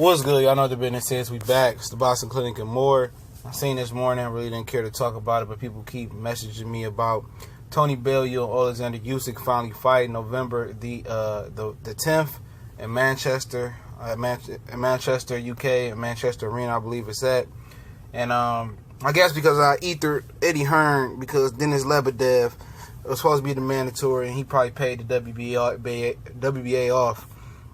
What's good? Y'all know what the business is. We back. It's the Boxing Clinic and more. I seen this morning. I really didn't care to talk about it, but people keep messaging me about Tony Bellew and Oleksandr Usyk finally fight November the 10th in Manchester, UK, in Manchester Arena, I believe it's at. And I guess because I ethered Eddie Hearn because Dennis Lebedev was supposed to be the mandatory, and he probably paid the WBA off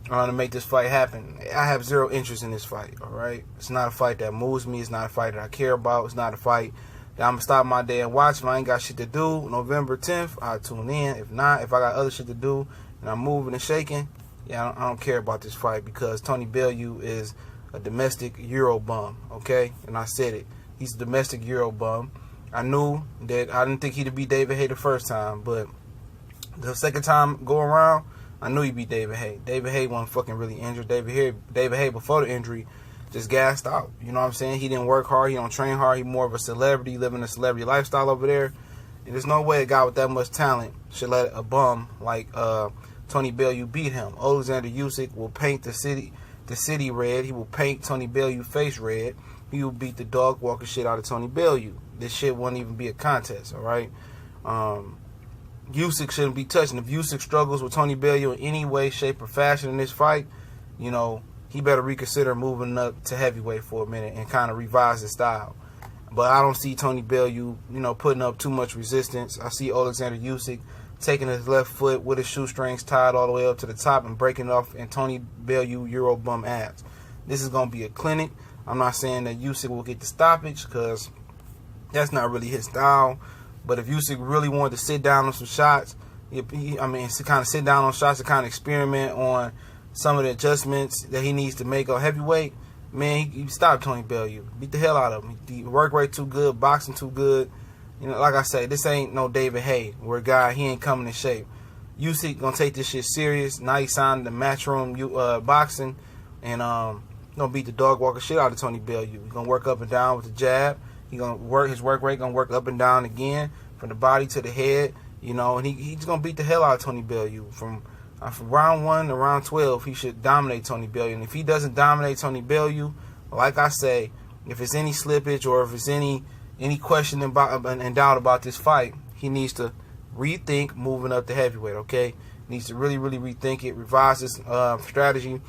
to make this fight happen. I have zero interest in this fight, all right? It's not a fight that moves me. It's not a fight that I care about. It's not a fight that I'm going to stop my day and watch. If I ain't got shit to do, November 10th, I'll tune in. If not, if I got other shit to do and I'm moving and shaking, I don't care about this fight because Tony Bellew is a domestic Euro bum, okay? And I said it. He's a domestic Euro bum. I knew that I didn't think he'd beat David Haye the first time, but the second time go around, I knew he beat David Haye. David Haye wasn't fucking really injured. David Haye before the injury just gassed out. You know what I'm saying? He didn't work hard. He don't train hard. He more of a celebrity, living a celebrity lifestyle over there. And there's no way a guy with that much talent should let a bum like Tony Bellew beat him. Oleksandr Usyk will paint the city red. He will paint Tony Bellew's face red. He will beat the dog walking shit out of Tony Bellew. This shit won't even be a contest, all right? Usyk shouldn't be touching. If Usyk struggles with Tony Bellew in any way, shape, or fashion in this fight, he better reconsider moving up to heavyweight for a minute and kind of revise his style. But I don't see Tony Bellew, putting up too much resistance. I see Oleksandr Usyk taking his left foot with his shoestrings tied all the way up to the top and breaking it off in Tony Bellew Euro bum ass. This is going to be a clinic. I'm not saying that Usyk will get the stoppage because that's not really his style. But if Usyk really wanted to sit down on some shots, to kind of sit down on shots to kind of experiment on some of the adjustments that he needs to make on heavyweight, man, he stopped Tony Bellew. Beat the hell out of him. He work rate too good, boxing too good. Like I say, this ain't no David Haye, where a guy, he ain't coming in shape. Usyk gonna take this shit serious. Now he signed the Matchroom boxing, and gonna beat the dog walker shit out of Tony Bellew. He's gonna work up and down with the jab. His work rate gonna work up and down again from the body to the head, and he's gonna beat the hell out of Tony Bellew. From round 1 to round 12, he should dominate Tony Bellew. And if he doesn't dominate Tony Bellew, like I say, if it's any slippage or if it's any question and doubt about this fight, he needs to rethink moving up to heavyweight. Okay, he needs to really, really rethink it, revise his strategy.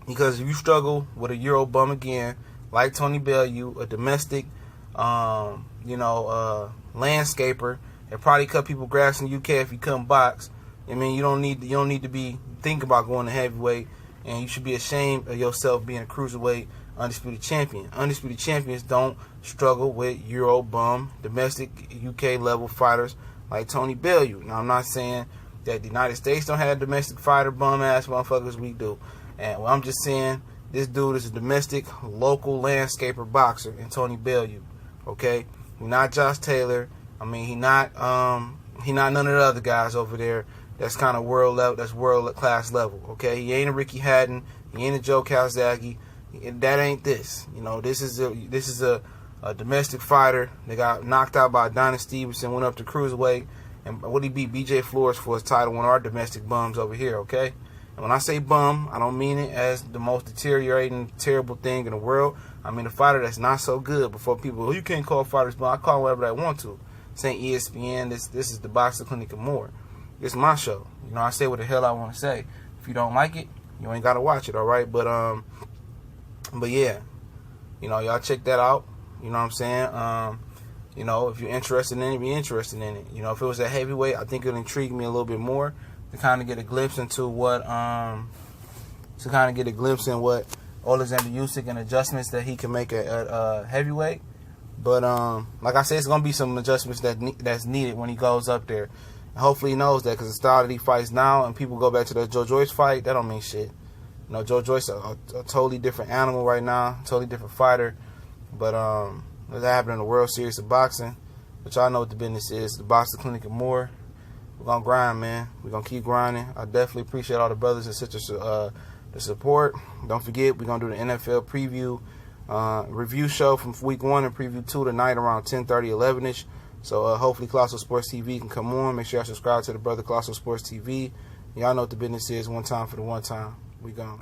Because if you struggle with a Euro bum again, like Tony Bellew, a domestic landscaper, and probably cut people grass in the UK if you couldn't box. You don't need to be thinking about going to heavyweight, and you should be ashamed of yourself being a cruiserweight undisputed champion. Undisputed champions don't struggle with Euro bum domestic UK level fighters like Tony Bellew. Now I'm not saying that the United States don't have domestic fighter bum ass motherfuckers. We do, and I'm just saying this dude is a domestic local landscaper boxer in Tony Bellew. Okay, he's not Josh Taylor. He not none of the other guys over there. That's kind of world level. That's world class level. Okay, he ain't a Ricky Hatton. He ain't a Joe Calzaghe. That ain't this. This is a domestic fighter that got knocked out by Adonis Stevenson. Went up to cruiserweight, and what he beat BJ Flores for his title. One of our domestic bums over here. Okay, and when I say bum, I don't mean it as the most deteriorating, terrible thing in the world. I mean a fighter that's not so good. Before people, you can't call fighters bum. I call them whatever I want to. This ain't ESPN. This is the Boxing Clinic and more. It's my show. I say what the hell I want to say. If you don't like it, you ain't gotta watch it. All right, but yeah, y'all check that out. You know what I'm saying? If you're interested in it, be interested in it. If it was a heavyweight, I think it would intrigue me a little bit more to kind of get a glimpse into what Oleksandr Usyk and adjustments that he can make at heavyweight. But like I said, it's gonna be some adjustments that's needed when he goes up there. And hopefully he knows that, because the style that he fights now, and people go back to the Joe Joyce fight, that don't mean shit. Joe Joyce a totally different animal right now, totally different fighter. But that happened in the World Series of Boxing. But y'all know what the business is. The Boxing Clinic and more. We're gonna grind, man. We're gonna keep grinding. I definitely appreciate all the brothers and sisters the support. Don't forget, we're gonna do the NFL preview review show from week 1 and preview 2 tonight around 10:30, 11ish. So hopefully Colossal Sports TV can come on. Make sure y'all subscribe to the brother Colossal Sports TV. Y'all know what the business is. One time for the one time. We gone.